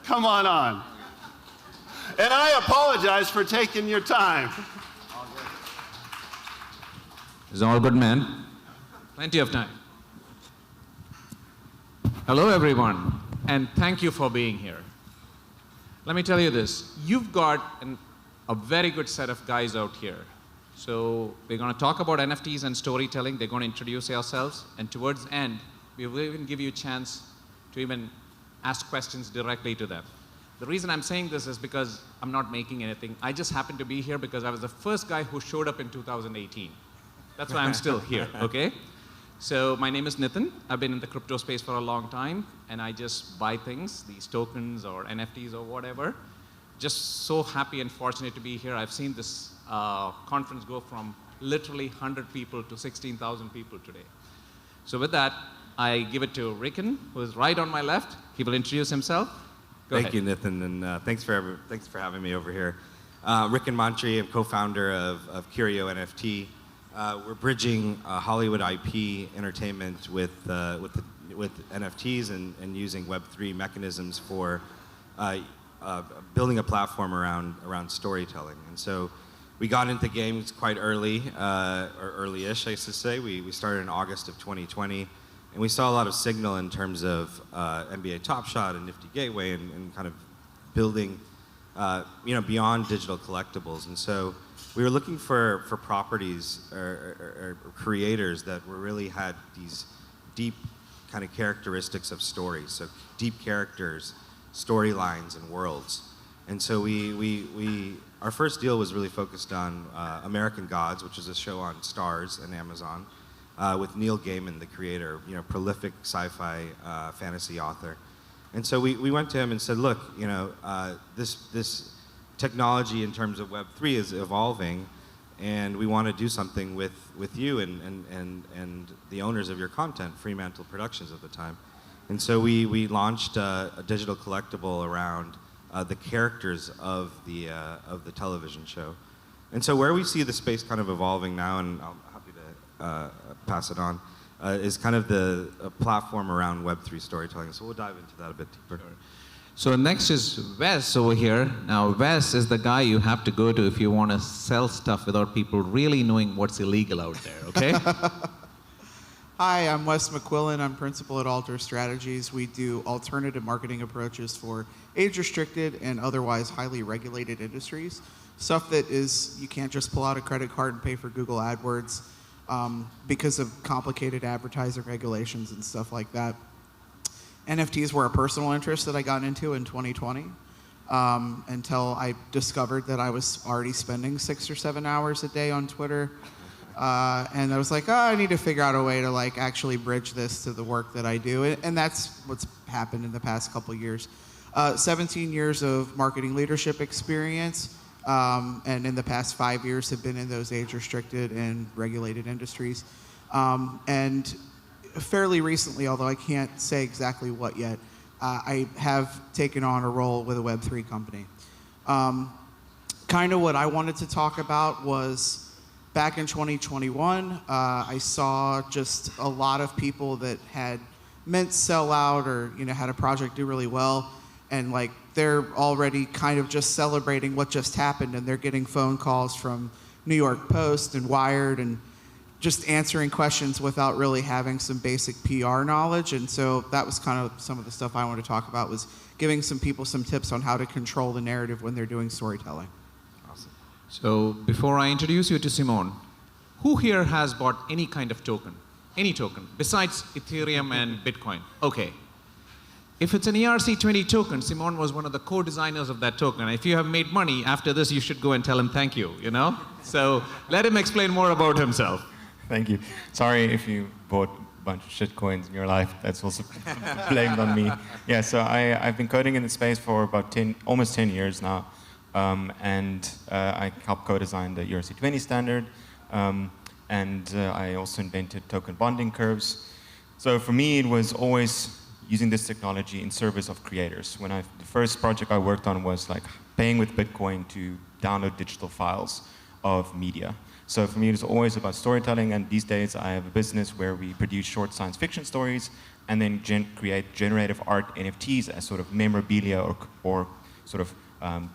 Come on on. And I apologize for taking your time. It's all good, man. Plenty of time. Hello, everyone, and thank you for being here. Let me tell you this. You've got a very good set of guys out here. So we're going to talk about NFTs and storytelling. They're going to introduce yourselves, and towards the end, we will even give you a chance to even ask questions directly to them. The reason I'm saying this is because I'm not making anything. I just happened to be here because I was the first guy who showed up in 2018. That's why I'm still here, okay? So my name is Nithin. I've been in the crypto space for a long time, and I just buy things, these tokens or NFTs or whatever. Just so happy and fortunate to be here. I've seen this conference go from literally 100 people to 16,000 people today. So with that, I give it to Rikin, who is right on my left. He will introduce himself. Thank you, Nithin, and thanks for having me over here. Rikin Mantri, I'm co-founder of Curio NFT. We're bridging Hollywood IP entertainment with NFTs and using Web3 mechanisms for building a platform around storytelling. And so we got into games quite early, or early-ish, I should say. We started in August of 2020. And we saw a lot of signal in terms of NBA Top Shot and Nifty Gateway and kind of building beyond digital collectibles. And so we were looking for properties or creators that really had these deep kind of characteristics of stories. So deep characters, storylines, and worlds. And so our first deal was really focused on American Gods, which is a show on Starz and Amazon. With Neil Gaiman, the creator, prolific sci-fi fantasy author. And so we went to him and said, look, this technology in terms of Web3 is evolving, and we want to do something with you and the owners of your content, Fremantle Productions at the time. And so we launched a digital collectible around the characters of the television show. And so where we see the space kind of evolving now, and I'm happy to pass it on, is kind of the platform around Web3 storytelling. So we'll dive into that a bit deeper. So next is Wes over here. Now, Wes is the guy you have to go to if you want to sell stuff without people really knowing what's illegal out there, okay? Hi, I'm Wes Mcquillen. I'm principal at Alter Strategies. We do alternative marketing approaches for age-restricted and otherwise highly regulated industries. Stuff that you can't just pull out a credit card and pay for Google AdWords because of complicated advertising regulations and stuff like that. NFTs were a personal interest that I got into in 2020 until I discovered that I was already spending 6 or 7 hours a day on Twitter. And I was like, I need to figure out a way to actually bridge this to the work that I do. And that's what's happened in the past couple of years. 17 years of marketing leadership experience, and in the past 5 years have been in those age-restricted and regulated industries. And fairly recently, although I can't say exactly what yet, I have taken on a role with a Web3 company. Kind of what I wanted to talk about was back in 2021, I saw just a lot of people that had mint sell out or had a project do really well, and they're already kind of just celebrating what just happened, and they're getting phone calls from New York Post and Wired and just answering questions without really having some basic PR knowledge. And so that was kind of some of the stuff I wanted to talk about, was giving some people some tips on how to control the narrative when they're doing storytelling. Awesome. So before I introduce you to Simone, who here has bought any kind of token? Any token, besides Ethereum and Bitcoin? Okay. If it's an ERC20 token, Simone was one of the co-designers of that token. If you have made money, after this, you should go and tell him thank you, So let him explain more about himself. Thank you. Sorry if you bought a bunch of shit coins in your life. That's also blamed on me. Yeah, so I've been coding in the space for about almost 10 years now. And I helped co-design the ERC20 standard. And I also invented token bonding curves. So for me, it was always using this technology in service of creators. The first project I worked on was paying with Bitcoin to download digital files of media. So for me, it's always about storytelling, and these days I have a business where we produce short science fiction stories and then create generative art NFTs as sort of memorabilia or sort of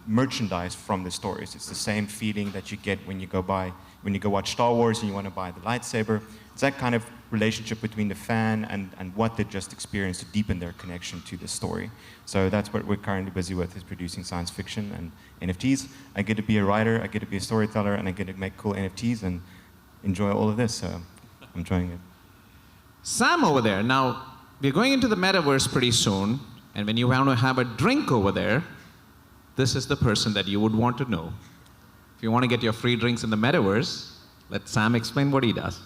merchandise from the stories. It's the same feeling that you get when you go watch Star Wars and you want to buy the lightsaber. It's that kind of relationship between the fan and what they just experienced to deepen their connection to the story. So that's what we're currently busy with, is producing science fiction and NFTs. I get to be a writer, I get to be a storyteller, and I get to make cool NFTs and enjoy all of this. So I'm enjoying it. Sam over there. Now, we're going into the metaverse pretty soon, and when you want to have a drink over there, this is the person that you would want to know. If you want to get your free drinks in the metaverse, let Sam explain what he does.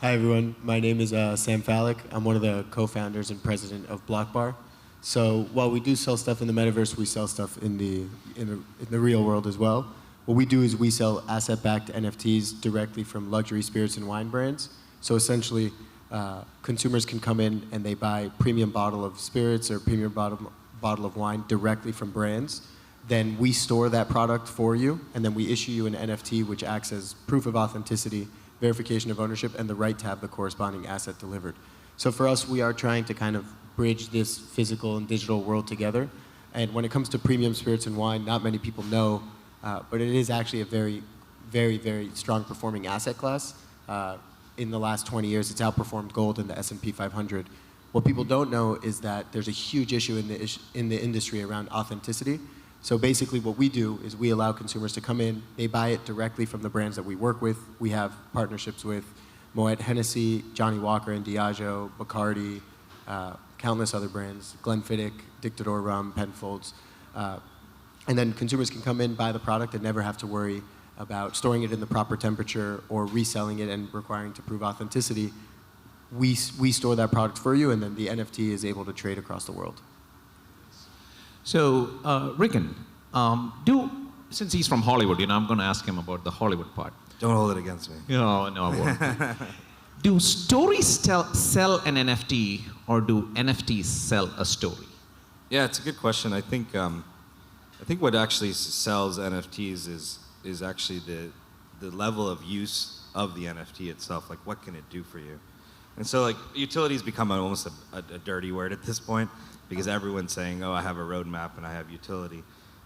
Hi everyone, my name is Sam Falic. I'm one of the co-founders and president of Block Bar. So while we do sell stuff in the metaverse, we sell stuff in the real world as well. What we do is we sell asset-backed NFTs directly from luxury spirits and wine brands. So essentially, consumers can come in and they buy premium bottle of spirits or premium bottle of wine directly from brands. Then we store that product for you, and then we issue you an NFT, which acts as proof of authenticity, verification of ownership, and the right to have the corresponding asset delivered. So for us, we are trying to kind of bridge this physical and digital world together. And when it comes to premium spirits and wine, not many people know, but it is actually a very, very, very strong performing asset class. In the last 20 years, it's outperformed gold in the S&P 500. What people don't know is that there's a huge issue in the industry around authenticity. So basically what we do is we allow consumers to come in, they buy it directly from the brands that we work with. We have partnerships with Moet Hennessy, Johnny Walker and Diageo, Bacardi, countless other brands, Glenfiddich, Dictador Rum, Penfolds. And then consumers can come in, buy the product, and never have to worry about storing it in the proper temperature or reselling it and requiring to prove authenticity. We store that product for you, and then the NFT is able to trade across the world. So, Rikin, since he's from Hollywood, I'm going to ask him about the Hollywood part. Don't hold it against me. No, I won't. Do stories sell an NFT, or do NFTs sell a story? Yeah, it's a good question. I think what actually sells NFTs is actually the level of use of the NFT itself. Like, what can it do for you? And so, like, utilities become almost a dirty word at this point, because everyone's saying, oh, I have a roadmap and I have utility.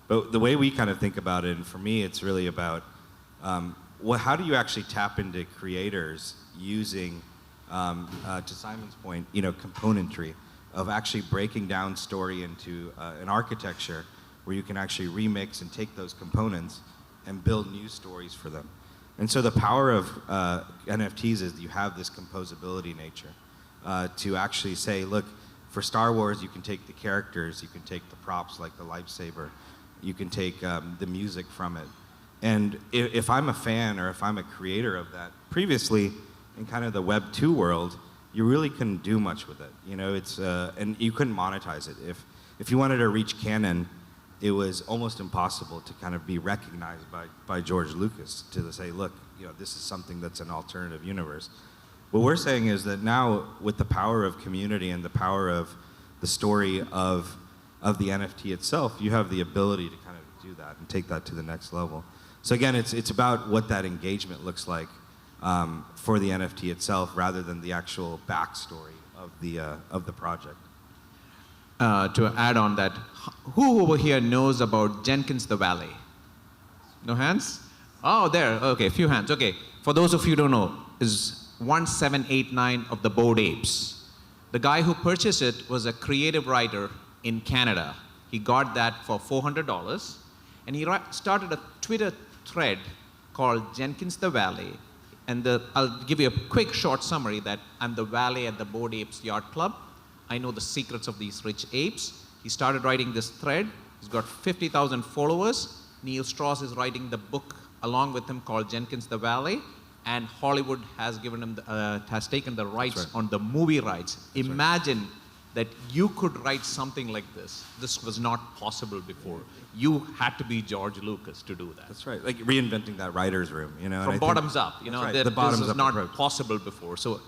But the way we kind of think about it, and for me, it's really about how do you actually tap into creators using, to Simon's point, componentry of actually breaking down story into an architecture where you can actually remix and take those components and build new stories for them. And so the power of NFTs is you have this composability nature to actually say, look, for Star Wars, you can take the characters, you can take the props like the lightsaber, you can take the music from it. And if I'm a fan or if I'm a creator of that, previously in kind of the Web 2 world, you really couldn't do much with it. And you couldn't monetize it. If you wanted to reach canon, it was almost impossible to kind of be recognized by George Lucas to say, look, this is something that's an alternative universe. What we're saying is that now, with the power of community and the power of the story of the NFT itself, you have the ability to kind of do that and take that to the next level. So again, it's about what that engagement looks like for the NFT itself, rather than the actual backstory of the project. To add on that, who over here knows about Jenkins the Valet? No hands? Oh, there. Okay, a few hands. Okay, for those of you who don't know, is 1789 of the Bored Apes. The guy who purchased it was a creative writer in Canada. He got that for $400, and he started a Twitter thread called Jenkins the Valet. And I'll give you a quick short summary that I'm the valet at the Bored Apes Yacht Club. I know the secrets of these rich apes. He started writing this thread. He's got 50,000 followers. Neil Strauss is writing the book along with him called Jenkins the Valet. And Hollywood has given him has taken the rights on the movie rights. Imagine that you could write something like this. This was not possible before. You had to be George Lucas to do that. That's right, like reinventing that writer's room, From bottoms up, right. that The bottoms this was up not approach. possible before. So,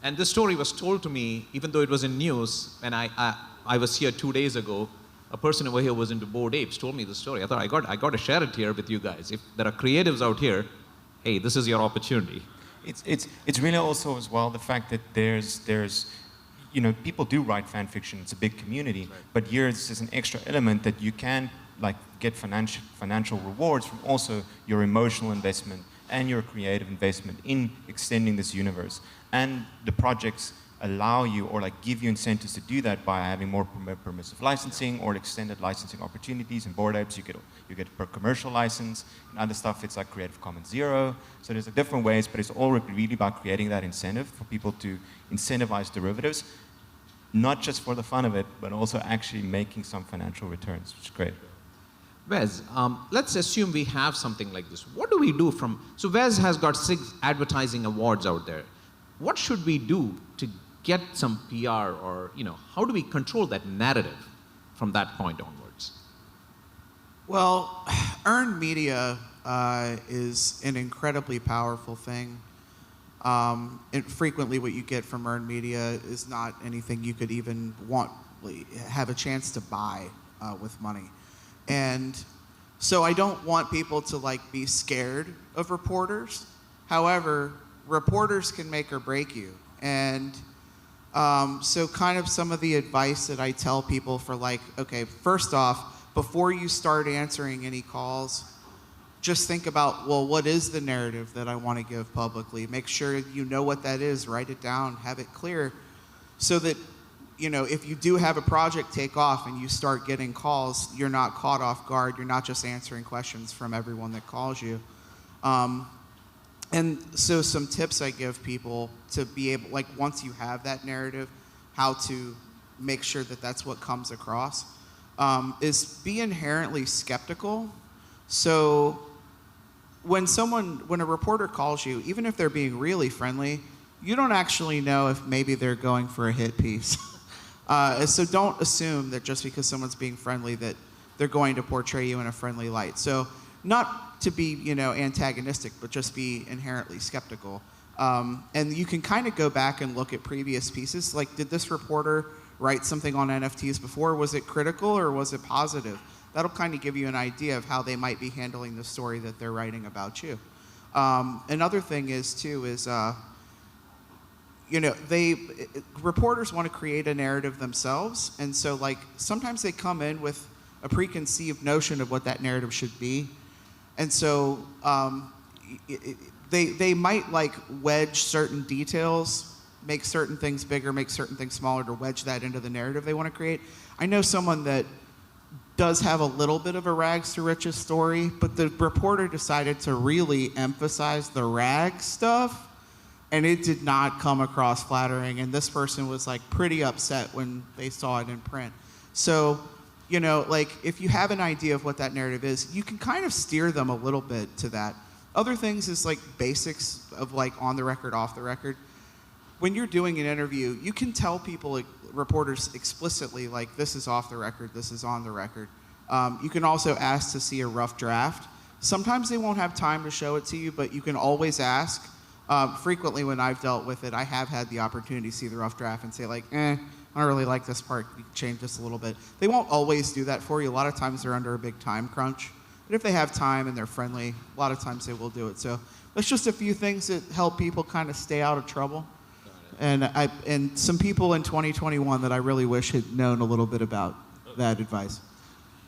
and this story was told to me, even though it was in news, and I was here 2 days ago. A person over here was into Bored Apes, told me the story. I thought, I got to share it here with you guys. If there are creatives out here, hey, this is your opportunity. It's really also as well the fact that there's people do write fan fiction. It's a big community, but here it's just an extra element that you can like get financial rewards from also your emotional investment and your creative investment in extending this universe. And the projects allow you or like give you incentives to do that by having more permissive licensing or extended licensing opportunities. In Bored Apes, you get per commercial license. And other stuff, it's like Creative Commons 0. So there's different ways, but it's all really about creating that incentive for people to incentivize derivatives, not just for the fun of it, but also actually making some financial returns, which is great. Wes, let's assume we have something like this. What do we do so Wes has got 6 advertising awards out there. What should we do to get some PR or, how do we control that narrative from that point onwards? Well, earned media is an incredibly powerful thing. And frequently what you get from earned media is not anything you could even have a chance to buy with money. And so I don't want people to be scared of reporters. However, reporters can make or break you. And so kind of some of the advice that I tell people for okay, first off, before you start answering any calls, just think about, well, what is the narrative that I want to give publicly? Make sure you know what that is, write it down, have it clear, so that, if you do have a project take off and you start getting calls, you're not caught off guard, you're not just answering questions from everyone that calls you. And so some tips I give people to be able, once you have that narrative, how to make sure that that's what comes across, is be inherently skeptical. So when a reporter calls you, even if they're being really friendly, you don't actually know if maybe they're going for a hit piece. So don't assume that just because someone's being friendly that they're going to portray you in a friendly light. So not to be, antagonistic, but just be inherently skeptical. And you can kind of go back and look at previous pieces. Did this reporter write something on NFTs before? Was it critical or was it positive? That'll kind of give you an idea of how they might be handling the story that they're writing about you. Another thing is, reporters want to create a narrative themselves. And so, sometimes they come in with a preconceived notion of what that narrative should be. And so they might wedge certain details, make certain things bigger, make certain things smaller to wedge that into the narrative they want to create. I know someone that does have a little bit of a rags to riches story, but the reporter decided to really emphasize the rag stuff, and it did not come across flattering, and this person was pretty upset when they saw it in print. So, if you have an idea of what that narrative is, you can kind of steer them a little bit to that. Other things is basics of on the record, off the record. When you're doing an interview, you can tell people, reporters explicitly, this is off the record, this is on the record. You can also ask to see a rough draft. Sometimes they won't have time to show it to you, but you can always ask. Frequently when I've dealt with it, I have had the opportunity to see the rough draft and say I don't really like this part, you can change this a little bit. They won't always do that for you. A lot of times they're under a big time crunch. But if they have time and they're friendly, a lot of times they will do it. So that's just a few things that help people kind of stay out of trouble. And some people in 2021 that I really wish had known a little bit about that advice.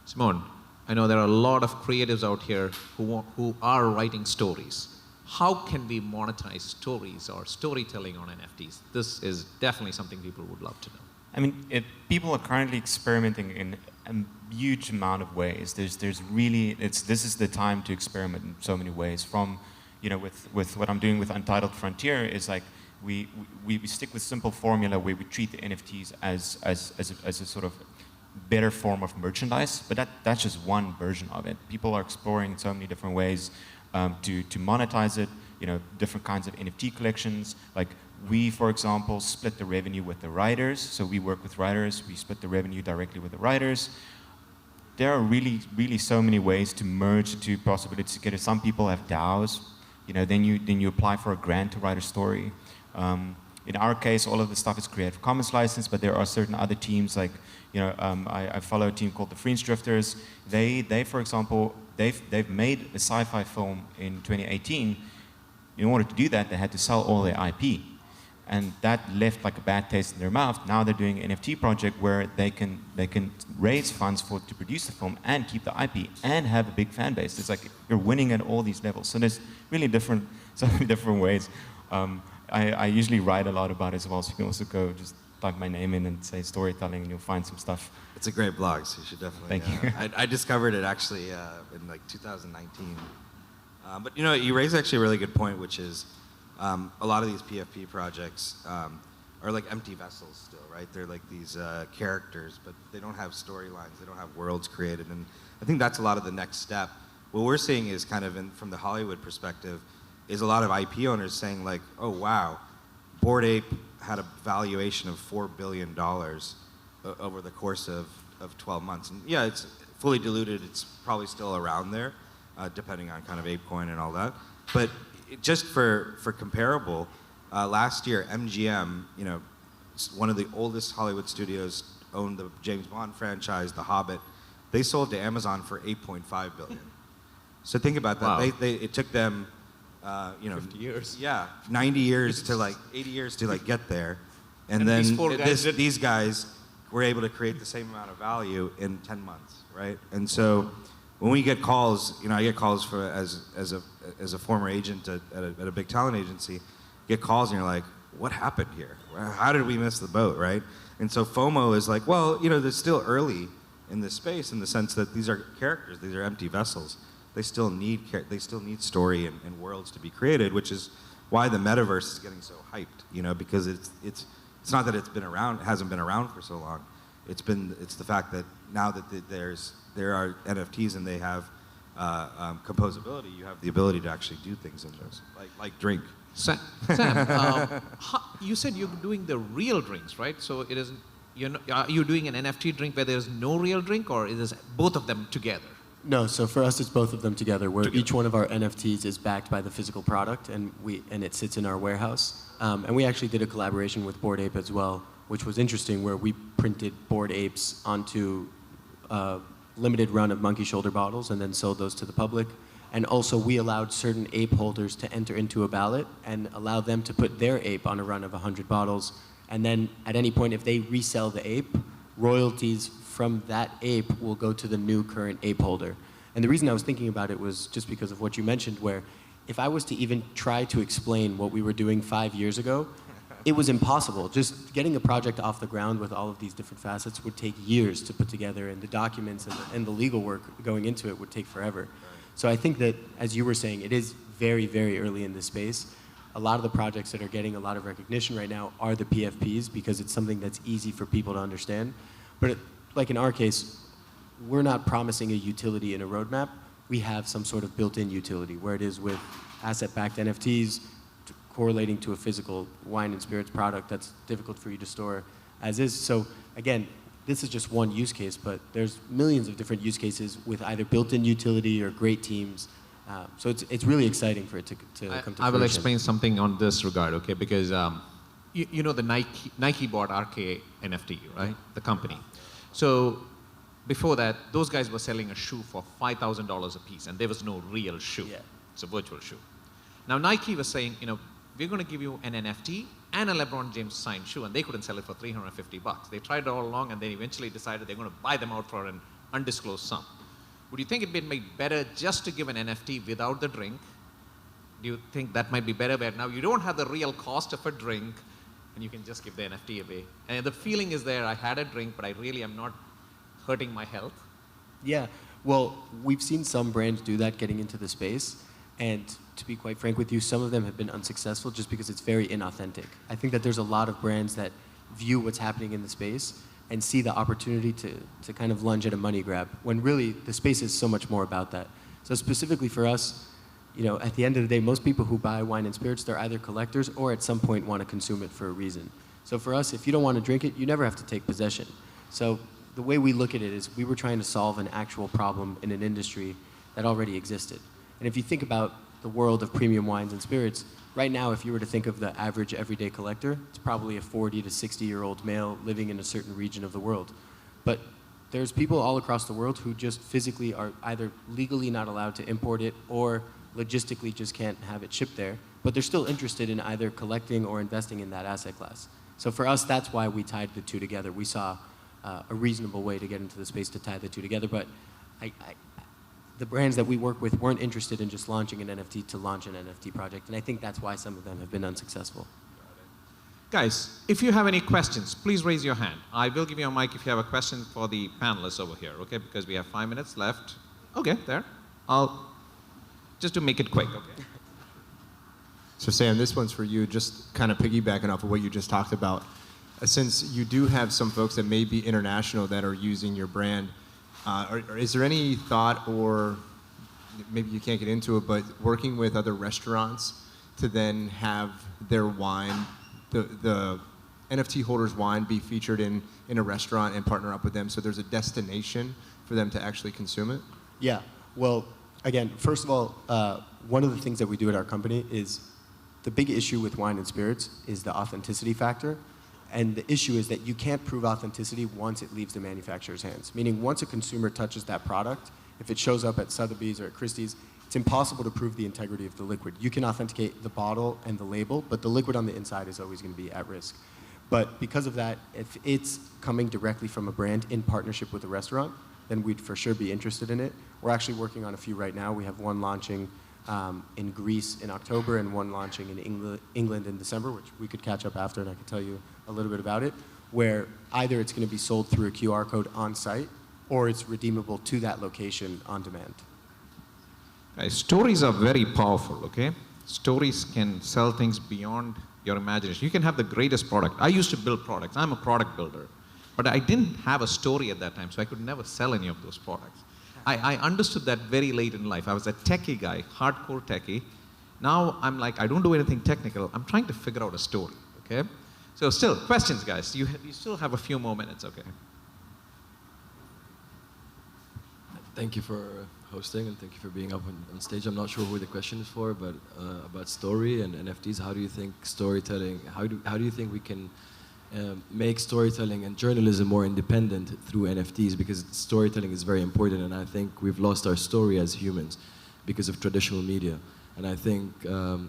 Simone, I know there are a lot of creatives out here who are writing stories. How can we monetize stories or storytelling on NFTs? This is definitely something people would love to know. I mean, people are currently experimenting in a huge amount of ways. This is the time to experiment in so many ways. From, with what I'm doing with Untitled Frontier is we stick with simple formula where we treat the NFTs as a sort of better form of merchandise, but that's just one version of it. People are exploring so many different ways to monetize it, different kinds of NFT collections. We, for example, split the revenue with the writers. So we work with writers, we split the revenue directly with the writers. There are really, really so many ways to merge the two possibilities together. Some people have DAOs, then you apply for a grant to write a story. In our case, all of the stuff is Creative Commons licensed, but there are certain other teams I follow a team called the Fringe Drifters. They for example, they've made a sci-fi film in 2018, in order to do that, they had to sell all their IP. And that left like a bad taste in their mouth. Now they're doing an NFT project where they can raise funds to produce the film and keep the IP and have a big fan base. It's like you're winning at all these levels. So there's really so many different ways. I usually write a lot about it as well, so you can also go just type my name in and say storytelling and you'll find some stuff. It's a great blog, so you should definitely. Thank you. I discovered it actually in like 2019. But you know, you raise actually a really good point, which is a lot of these PFP projects are like empty vessels still, right? They're like these characters, but they don't have storylines, they don't have worlds created, and I think that's a lot of the next step. What we're seeing is kind of from the Hollywood perspective, is a lot of IP owners saying like, oh wow, Bored Ape had a valuation of $4 billion over the course of 12 months. And yeah, it's fully diluted, it's probably still around there, depending on kind of ApeCoin and all that. But just for comparable, last year MGM, you know, one of the oldest Hollywood studios, owned the James Bond franchise, The Hobbit. They sold to Amazon for $8.5 billion. So think about that. Wow. It took them, you know, 50 years. Yeah, 90 years to like 80 years to like get there, and then these four guys these guys were able to create the same amount of value in 10 months, right? And so when we get calls, you know, I get calls for as a former agent at a big talent agency, get calls and you're like, what happened here? How did we miss the boat, right? And so FOMO is like, well, you know, they're still early in this space in the sense that these are characters, these are empty vessels. They still need story and worlds to be created, which is why the metaverse is getting so hyped, you know, because it's not that it hasn't been around for so long. It's the fact that now that there are NFTs and they have composability, you have the ability to actually do things in those, like drink. Sam, you said you're doing the real drinks, right? So it isn't. Are you doing an NFT drink where there's no real drink, or is it both of them together? No, so for us, it's both of them together, where each one of our NFTs is backed by the physical product, and it sits in our warehouse. And we actually did a collaboration with Bored Ape as well, which was interesting, where we printed Bored Apes onto a limited run of monkey shoulder bottles and then sold those to the public. And also, we allowed certain ape holders to enter into a ballot and allow them to put their ape on a run of 100 bottles. And then at any point, if they resell the ape, royalties from that ape will go to the new current ape holder. And the reason I was thinking about it was just because of what you mentioned, where if I was to even try to explain what we were doing 5 years ago, it was impossible. Just getting a project off the ground with all of these different facets would take years to put together, and the documents and the legal work going into it would take forever. So I think that, as you were saying, it is very, very early in this space. A lot of the projects that are getting a lot of recognition right now are the PFPs, because it's something that's easy for people to understand. But like in our case, we're not promising a utility in a roadmap. We have some sort of built-in utility, where it is with asset-backed NFTs correlating to a physical wine and spirits product that's difficult for you to store as is. So again, this is just one use case, but there's millions of different use cases with either built-in utility or great teams. So it's really exciting for it to come to fruition. I will explain something on this regard, okay? Because you know the Nike bought RK NFT, right? The company. So before that, those guys were selling a shoe for $5,000 a piece, and there was no real shoe. Yeah. It's a virtual shoe. Now Nike was saying, you know, we're going to give you an NFT and a LeBron James signed shoe, and they couldn't sell it for $350. They tried it all along, and they eventually decided they're going to buy them out for an undisclosed sum. Would you think it'd be made better just to give an NFT without the drink? Do you think that might be better? Where now you don't have the real cost of a drink, and you can just give the NFT away. And the feeling is there, I had a drink, but I really am not hurting my health. Yeah, well, we've seen some brands do that getting into the space. And to be quite frank with you, some of them have been unsuccessful just because it's very inauthentic. I think that there's a lot of brands that view what's happening in the space and see the opportunity to kind of lunge at a money grab, when really the space is so much more about that. So specifically for us, you know, at the end of the day, most people who buy wine and spirits, they're either collectors or at some point want to consume it for a reason. So for us, if you don't want to drink it, you never have to take possession. So the way we look at it is we were trying to solve an actual problem in an industry that already existed. And if you think about the world of premium wines and spirits, right now, if you were to think of the average everyday collector, it's probably a 40 to 60-year-old male living in a certain region of the world. But there's people all across the world who just physically are either legally not allowed to import it or logistically just can't have it shipped there, but they're still interested in either collecting or investing in that asset class. So for us, that's why we tied the two together. We saw a reasonable way to get into the space to tie the two together, but the brands that we work with weren't interested in just launching an NFT to launch an NFT project, and I think that's why some of them have been unsuccessful. Guys, if you have any questions, please raise your hand. I will give you a mic if you have a question for the panelists over here, okay? Because we have 5 minutes left. Okay, there. Just to make it quick, okay? So Sam, this one's for you, just kind of piggybacking off of what you just talked about. Since you do have some folks that may be international that are using your brand, is there any thought, or maybe you can't get into it, but working with other restaurants to then have their wine, the NFT holder's wine, be featured in a restaurant and partner up with them so there's a destination for them to actually consume it? Yeah, well, again, first of all, one of the things that we do at our company is the big issue with wine and spirits is the authenticity factor. And the issue is that you can't prove authenticity once it leaves the manufacturer's hands. Meaning once a consumer touches that product, if it shows up at Sotheby's or at Christie's, it's impossible to prove the integrity of the liquid. You can authenticate the bottle and the label, but the liquid on the inside is always going to be at risk. But because of that, if it's coming directly from a brand in partnership with a restaurant, then we'd for sure be interested in it. We're actually working on a few right now. We have one launching in Greece in October and one launching in England in December, which we could catch up after and I could tell you a little bit about it, where either it's going to be sold through a QR code on site or it's redeemable to that location on demand. Guys, stories are very powerful, okay? Stories can sell things beyond your imagination. You can have the greatest product. I used to build products. I'm a product builder. But I didn't have a story at that time, so I could never sell any of those products. I understood that very late in life. I was a techie guy, hardcore techie. Now I'm like, I don't do anything technical. I'm trying to figure out a story, okay? So still, questions, guys. You still have a few more minutes, okay? Thank you for hosting and thank you for being up on stage. I'm not sure who the question is for, but about story and NFTs, how do you think storytelling, how do you think we can make storytelling and journalism more independent through NFTs, because storytelling is very important and I think we've lost our story as humans because of traditional media. And I think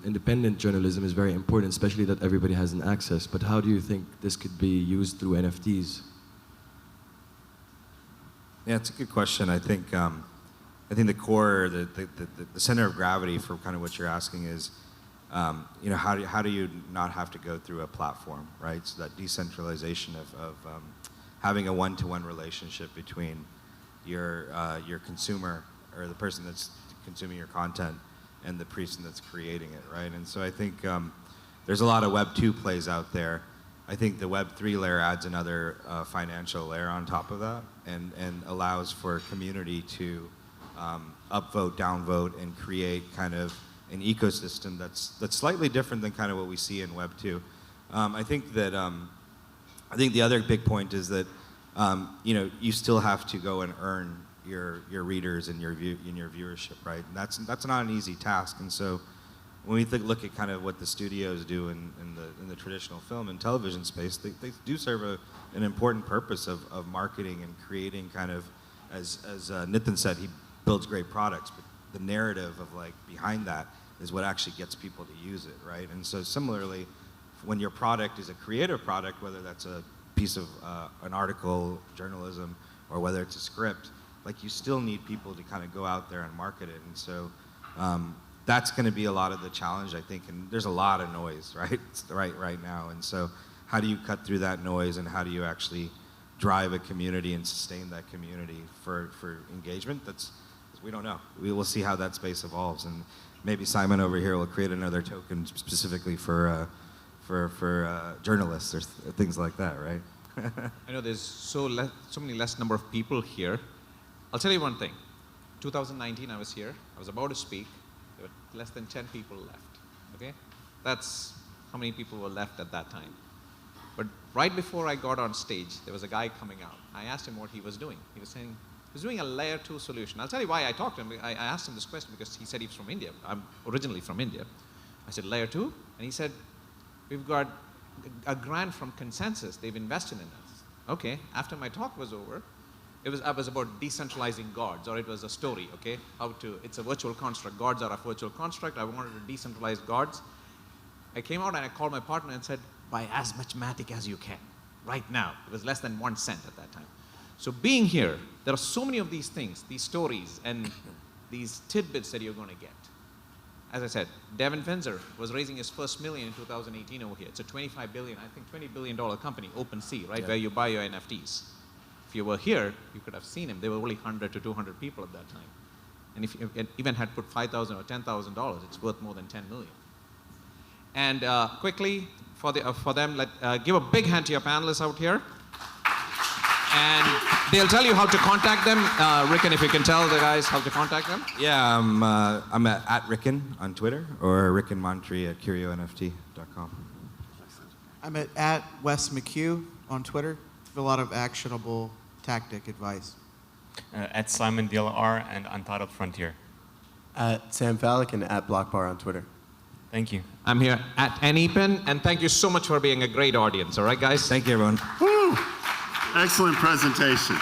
independent journalism is very important, especially that everybody has an access. But how do you think this could be used through NFTs? Yeah, it's a good question. I think the core, the center of gravity for kind of what you're asking is, how do you not have to go through a platform, right? So that decentralization of having a one-to-one relationship between your consumer or the person that's consuming your content and the person that's creating it, right? And so I think there's a lot of Web 2 plays out there. I think the Web 3 layer adds another financial layer on top of that and allows for community to upvote, downvote, and create kind of an ecosystem that's slightly different than kind of what we see in Web 2. I think the other big point is that you still have to go and earn your readers and your viewership, right? And that's not an easy task. And so when we look at kind of what the studios do in the traditional film and television space, they do serve an important purpose of marketing and creating kind of, as Nithin said, he builds great products, but the narrative of like behind that is what actually gets people to use it, right? And so similarly, when your product is a creative product, whether that's a piece of an article, journalism, or whether it's a script, like you still need people to kind of go out there and market it. And so that's going to be a lot of the challenge, I think. And there's a lot of noise, right? right now. And so how do you cut through that noise and how do you actually drive a community and sustain that community for engagement? We don't know. We will see how that space evolves, and maybe Simon over here will create another token specifically for journalists or things like that, right? I know there's so many less number of people here. I'll tell you one thing. 2019, I was here. I was about to speak. There were less than 10 people left. Okay, that's how many people were left at that time. But right before I got on stage, there was a guy coming out. I asked him what he was doing. He was saying he was doing a layer 2 solution. I'll tell you why I talked to him. I asked him this question because he said he's from India. I'm originally from India. I said, layer 2? And he said, we've got a grant from Consensus. They've invested in us. Okay, after my talk was over, I was about decentralizing gods, or it was a story, okay? It's a virtual construct. Gods are a virtual construct. I wanted to decentralize gods. I came out and I called my partner and said, buy as much Matic as you can, right now. It was less than 1 cent at that time. So being here, there are so many of these things, these stories, and these tidbits that you're going to get. As I said, Devin Finzer was raising his first million in 2018 over here. It's a $25 billion, I think $20 billion company, OpenSea, right, where you buy your NFTs. If you were here, you could have seen him. There were only 100 to 200 people at that time. And if you even had put $5,000 or $10,000, it's worth more than 10 million. And quickly, for them, give a big hand to your panelists out here. And they'll tell you how to contact them. Rikin, if you can tell the guys how to contact them. Yeah, I'm at Rikin on Twitter, or Rikin Mantri at CurioNFT.com. I'm at Wes McHugh on Twitter. A lot of actionable tactic advice. At Simon DLR and Untitled Frontier. At Sam Falic and at Blockbar on Twitter. Thank you. I'm here at Eapen, and thank you so much for being a great audience. All right, guys? Thank you, everyone. Woo! Excellent presentation.